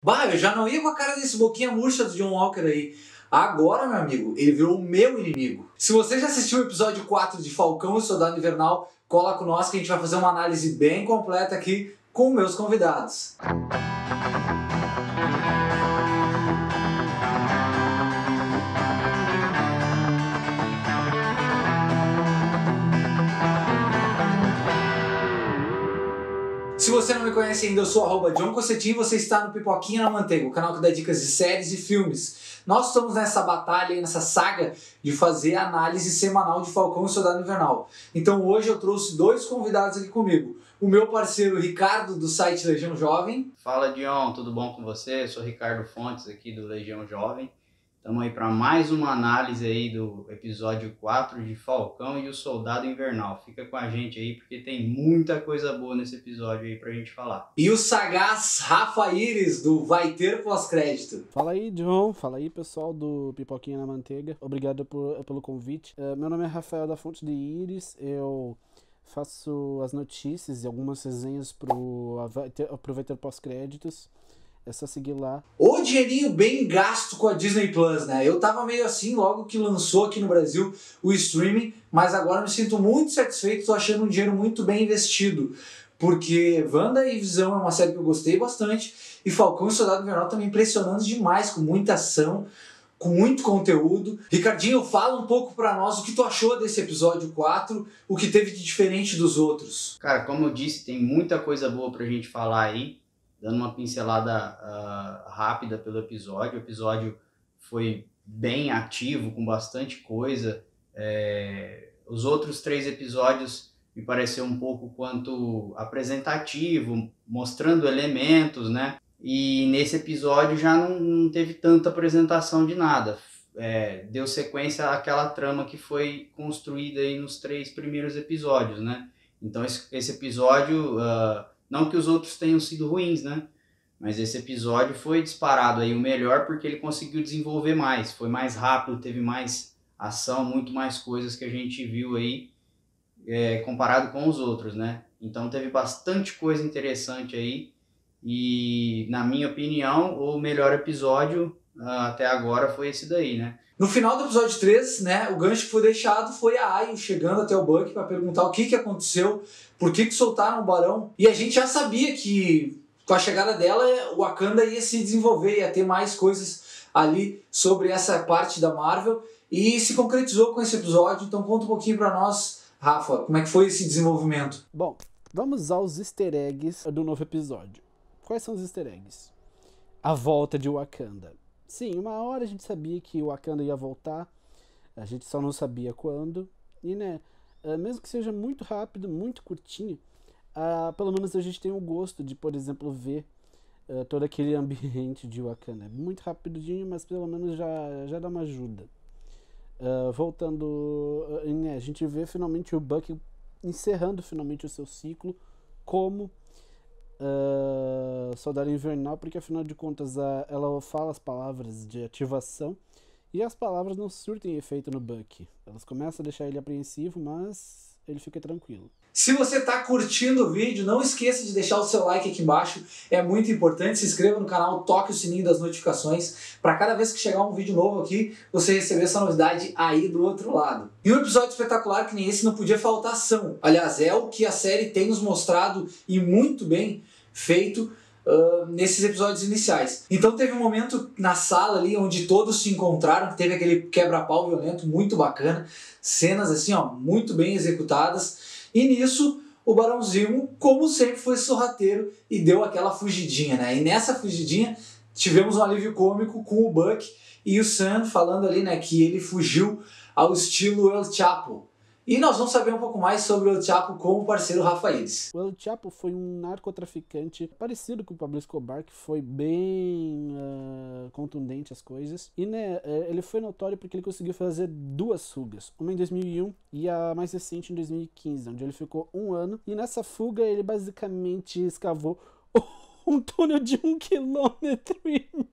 Bah, eu já não ia com a cara desse boquinha murcha do John Walker aí. Agora, meu amigo, ele virou o meu inimigo. Se você já assistiu o episódio 4 de Falcão e o Soldado Invernal, cola com nós que a gente vai fazer uma análise bem completa aqui com meus convidados. Se você não me conhece ainda, eu sou @JohnCossetin e você está no Pipoquinha na Manteiga, o canal que dá dicas de séries e filmes. Nós estamos nessa batalha, nessa saga de fazer a análise semanal de Falcão e Soldado Invernal. Então hoje eu trouxe dois convidados aqui comigo. O meu parceiro Ricardo, do site Legião Jovem. Fala, Dion, tudo bom com você? Eu sou Ricardo Fontes aqui do Legião Jovem. Estamos aí para mais uma análise aí do episódio 4 de Falcão e o Soldado Invernal. Fica com a gente aí porque tem muita coisa boa nesse episódio aí pra gente falar. E o sagaz Rafa Iris, do Vai Ter Pós-Crédito. Fala aí, John. Fala aí, pessoal do Pipoquinha na Manteiga. Obrigado pelo convite. Meu nome é Rafael da Fonte de Iris. Eu faço as notícias e algumas resenhas pro Vai Ter Pós-Créditos. É só seguir lá. O dinheirinho bem gasto com a Disney Plus, né? Eu tava meio assim logo que lançou aqui no Brasil o streaming, mas agora me sinto muito satisfeito, tô achando um dinheiro muito bem investido. Porque Wanda e Visão é uma série que eu gostei bastante, e Falcão e Soldado Invernal também impressionando demais, com muita ação, com muito conteúdo. Ricardinho, fala um pouco pra nós o que tu achou desse episódio 4, o que teve de diferente dos outros. Cara, como eu disse, tem muita coisa boa pra gente falar aí. Dando uma pincelada rápida pelo episódio. O episódio foi bem ativo, com bastante coisa. Os outros 3 episódios me pareceu um pouco quanto apresentativo, mostrando elementos, né? E nesse episódio já não teve tanta apresentação de nada. Deu sequência àquela trama que foi construída aí nos 3 primeiros episódios, né? Então esse episódio... Não que os outros tenham sido ruins, né? Mas esse episódio foi disparado aí o melhor porque ele conseguiu desenvolver mais. Foi mais rápido, teve mais ação, muito mais coisas que a gente viu aí comparado com os outros, né? Então teve bastante coisa interessante aí. E, na minha opinião, o melhor episódio até agora foi esse daí, né? No final do episódio 3, né, o gancho que foi deixado foi a Ayo chegando até o Bucky para perguntar o que aconteceu, por que soltaram o Barão. E a gente já sabia que com a chegada dela, o Wakanda ia se desenvolver, ia ter mais coisas ali sobre essa parte da Marvel. E se concretizou com esse episódio. Então conta um pouquinho para nós, Rafa, como é que foi esse desenvolvimento? Bom, vamos aos easter eggs do novo episódio. Quais são os easter eggs? A volta de Wakanda. Sim, uma hora a gente sabia que o Wakanda ia voltar, a gente só não sabia quando, e né, mesmo que seja muito rápido, muito curtinho, pelo menos a gente tem o gosto de, por exemplo, ver todo aquele ambiente de Wakanda. Muito rapidinho, mas pelo menos já dá uma ajuda. Voltando, né, a gente vê finalmente o Bucky encerrando finalmente o seu ciclo como Soldado Invernal, porque afinal de contas ela fala as palavras de ativação e as palavras não surtem efeito no Bucky. Elas começam a deixar ele apreensivo, mas ele fica tranquilo. Se você está curtindo o vídeo, não esqueça de deixar o seu like aqui embaixo, é muito importante. Se inscreva no canal, toque o sininho das notificações para cada vez que chegar um vídeo novo aqui, você receber essa novidade aí do outro lado. E um episódio espetacular que nem esse não podia faltar ação. Aliás, é o que a série tem nos mostrado e muito bem feito nesses episódios iniciais. Então teve um momento na sala ali onde todos se encontraram, teve aquele quebra-pau violento muito bacana, cenas assim, ó, muito bem executadas. E nisso, o Barão Zemo, como sempre, foi sorrateiro e deu aquela fugidinha, né? E nessa fugidinha, tivemos um alívio cômico com o Bucky e o Sam falando ali, né, que ele fugiu ao estilo El Chapo. E nós vamos saber um pouco mais sobre o El Chapo com o parceiro Rafa Iris. O El Chapo foi um narcotraficante parecido com o Pablo Escobar, que foi bem contundente as coisas. E né, ele foi notório porque ele conseguiu fazer 2 fugas. Uma em 2001 e a mais recente em 2015, onde ele ficou 1 ano. E nessa fuga ele basicamente escavou um túnel de 1,5 km.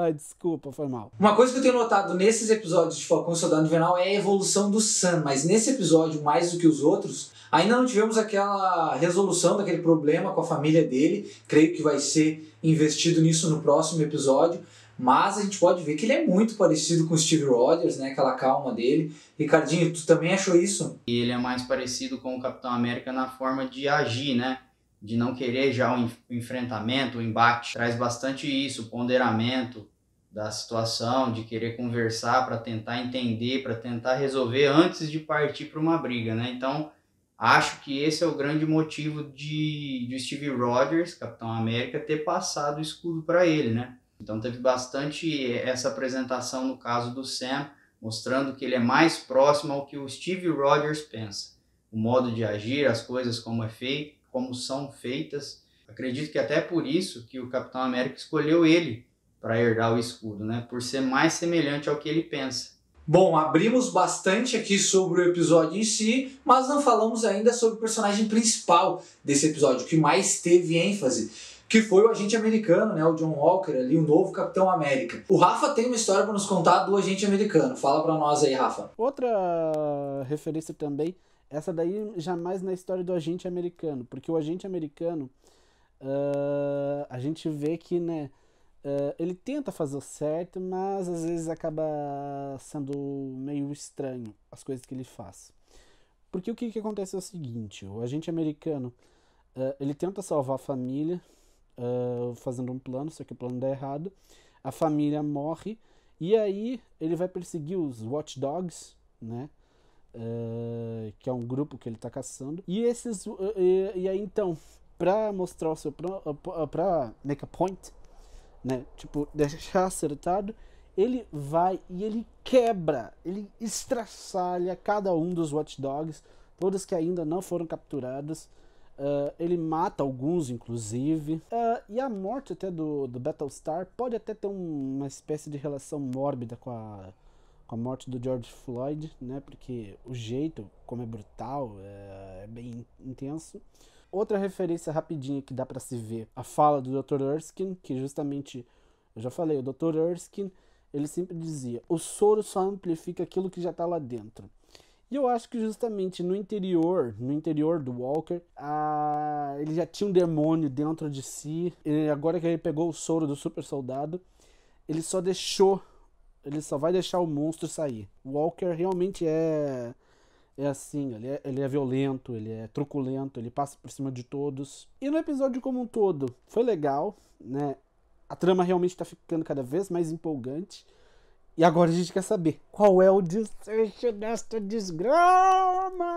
Ai, desculpa, foi mal. Uma coisa que eu tenho notado nesses episódios de Falcão e Soldado Invernal é a evolução do Sam, mas nesse episódio, mais do que os outros, ainda não tivemos aquela resolução daquele problema com a família dele. Creio que vai ser investido nisso no próximo episódio, mas a gente pode ver que ele é muito parecido com o Steve Rogers, né? Aquela calma dele. Ricardinho, tu também achou isso? E ele é mais parecido com o Capitão América na forma de agir, né? De não querer já o enfrentamento, o embate. Traz bastante isso, o ponderamento da situação, de querer conversar para tentar entender, para tentar resolver antes de partir para uma briga, né? Então, acho que esse é o grande motivo de Steve Rogers, Capitão América, ter passado o escudo para ele, né? Então teve bastante essa apresentação no caso do Sam, mostrando que ele é mais próximo ao que o Steve Rogers pensa. O modo de agir, as coisas como é feito, como são feitas. Acredito que até por isso que o Capitão América escolheu ele para herdar o escudo, né? Por ser mais semelhante ao que ele pensa. Bom, abrimos bastante aqui sobre o episódio em si, mas não falamos ainda sobre o personagem principal desse episódio, que mais teve ênfase, que foi o agente americano, né, o John Walker, ali, o novo Capitão América. O Rafa tem uma história para nos contar do agente americano. Fala para nós aí, Rafa. Outra referência também, essa daí jamais na história do agente americano, porque o agente americano, a gente vê que, né, ele tenta fazer o certo, mas às vezes acaba sendo meio estranho as coisas que ele faz. Porque o que acontece é o seguinte, o agente americano, ele tenta salvar a família, fazendo um plano, só que o plano dá errado, a família morre, e aí ele vai perseguir os Watch Dogs, né, que é um grupo que ele tá caçando, e aí então, pra mostrar o seu pra make a point, né, tipo, deixar acertado, ele vai e ele quebra, ele estraçalha cada um dos Watch Dogs, todos que ainda não foram capturados. Ele mata alguns, inclusive. E a morte até do Battlestar pode até ter uma espécie de relação mórbida com a morte do George Floyd, né? Porque o jeito como é brutal é bem intenso. Outra referência rapidinha que dá pra se ver, a fala do Dr. Erskine, que justamente, eu já falei, o Dr. Erskine, ele sempre dizia, o soro só amplifica aquilo que já tá lá dentro. E eu acho que justamente no interior do Walker, ele já tinha um demônio dentro de si. E agora que ele pegou o soro do super soldado, ele só vai deixar o monstro sair. O Walker realmente é assim, ele é violento, ele é truculento, ele passa por cima de todos. E no episódio como um todo, foi legal, né? A trama realmente tá ficando cada vez mais empolgante. E agora a gente quer saber qual é o desfecho desta desgrama.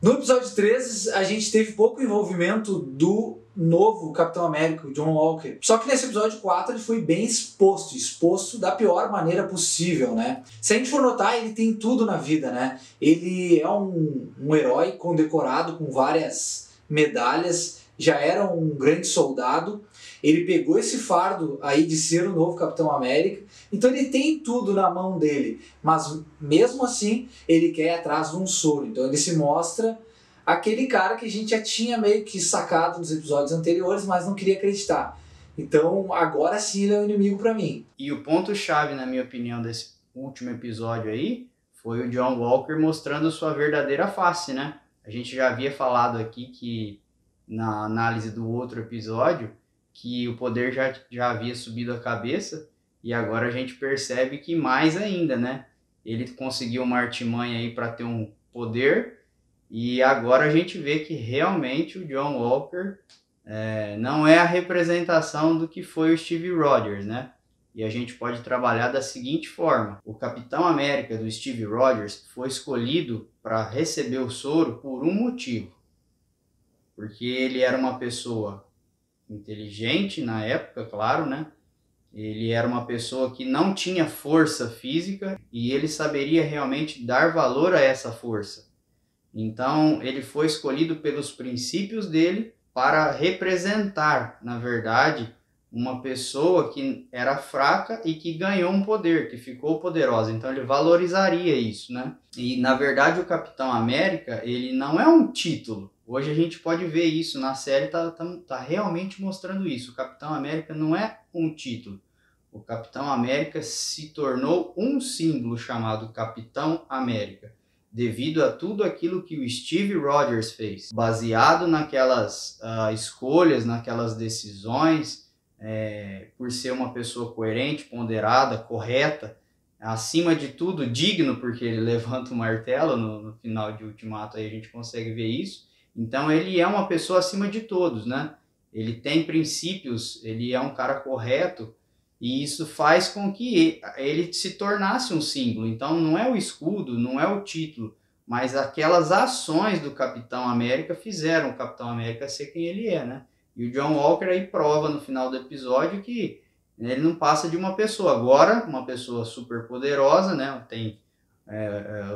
No episódio 13, a gente teve pouco envolvimento do novo Capitão América, o John Walker. Só que nesse episódio 4 ele foi bem exposto da pior maneira possível, né? Se a gente for notar, ele tem tudo na vida, né? Ele é um herói condecorado com várias medalhas, já era um grande soldado. Ele pegou esse fardo aí de ser o novo Capitão América, então ele tem tudo na mão dele, mas mesmo assim ele quer ir atrás de um soro, então ele se mostra aquele cara que a gente já tinha meio que sacado nos episódios anteriores, mas não queria acreditar. Então agora sim ele é o inimigo pra mim. E o ponto-chave, na minha opinião, desse último episódio aí, foi o John Walker mostrando sua verdadeira face, né? A gente já havia falado aqui que, na análise do outro episódio, que o poder já havia subido a cabeça, e agora a gente percebe que mais ainda, né? Ele conseguiu uma artimanha aí para ter um poder, e agora a gente vê que realmente o John Walker não é a representação do que foi o Steve Rogers, né? E a gente pode trabalhar da seguinte forma: o Capitão América do Steve Rogers foi escolhido para receber o soro por um motivo, porque ele era uma pessoa inteligente na época, claro, né? Ele era uma pessoa que não tinha força física e ele saberia realmente dar valor a essa força. Então, ele foi escolhido pelos princípios dele para representar, na verdade, uma pessoa que era fraca e que ganhou um poder, que ficou poderosa. Então, ele valorizaria isso, né? E, na verdade, o Capitão América, ele não é um título. Hoje a gente pode ver isso, na série tá realmente mostrando isso. O Capitão América não é um título. O Capitão América se tornou um símbolo chamado Capitão América, devido a tudo aquilo que o Steve Rogers fez, baseado naquelas escolhas, naquelas decisões, por ser uma pessoa coerente, ponderada, correta, acima de tudo digno, porque ele levanta o martelo no final de Ultimato, aí a gente consegue ver isso. Então ele é uma pessoa acima de todos, né? Ele tem princípios, ele é um cara correto, e isso faz com que ele se tornasse um símbolo. Então não é o escudo, não é o título, mas aquelas ações do Capitão América fizeram o Capitão América ser quem ele é, né? E o John Walker aí prova no final do episódio que ele não passa de uma pessoa. Agora, uma pessoa super poderosa, né? Tem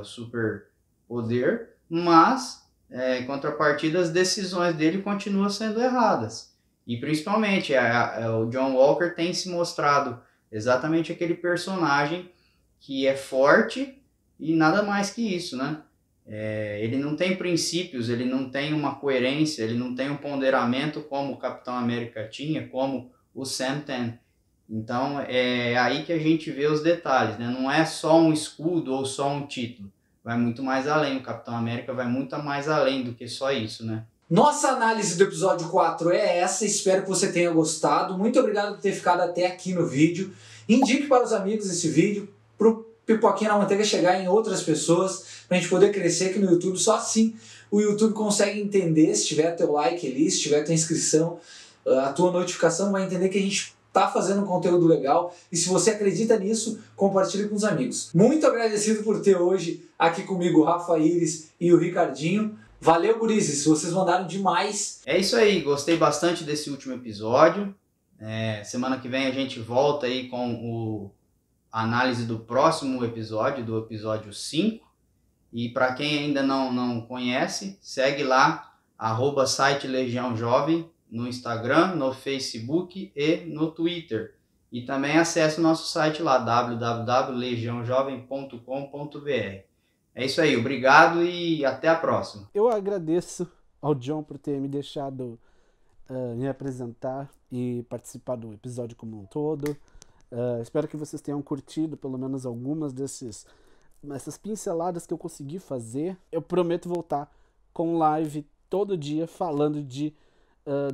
o super poder, mas em contrapartida as decisões dele continuam sendo erradas. E principalmente o John Walker tem se mostrado exatamente aquele personagem que é forte e nada mais que isso, né? Ele não tem princípios, ele não tem uma coerência, ele não tem um ponderamento como o Capitão América tinha, como o Sam tem. Então é aí que a gente vê os detalhes, né? Não é só um escudo ou só um título, vai muito mais além. O Capitão América vai muito mais além do que só isso, né? Nossa análise do episódio 4 é essa, espero que você tenha gostado. Muito obrigado por ter ficado até aqui no vídeo. Indique para os amigos esse vídeo, para o Pipoquinha na Manteiga chegar em outras pessoas, para a gente poder crescer aqui no YouTube. Só assim o YouTube consegue entender, se tiver teu like ali, se tiver tua inscrição, a tua notificação, vai entender que a gente está fazendo um conteúdo legal. E se você acredita nisso, compartilhe com os amigos. Muito agradecido por ter hoje aqui comigo o Rafa Iris e o Ricardinho. Valeu, gurizes, vocês mandaram demais. É isso aí, gostei bastante desse último episódio. Semana que vem a gente volta aí com a análise do próximo episódio, do episódio 5. E para quem ainda não conhece, segue lá, @site Legião Jovem, no Instagram, no Facebook e no Twitter. E também acesse o nosso site lá, www.legiaojovem.com.br. É isso aí, obrigado e até a próxima. Eu agradeço ao John por ter me deixado me apresentar e participar do episódio como um todo. Espero que vocês tenham curtido pelo menos algumas dessas pinceladas que eu consegui fazer. Eu prometo voltar com live todo dia falando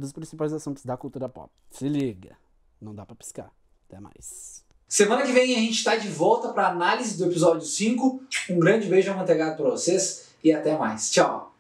dos principais assuntos da cultura pop. Se liga, não dá pra piscar. Até mais. Semana que vem a gente está de volta para a análise do episódio 5. Um grande beijo amanteigado para vocês e até mais. Tchau!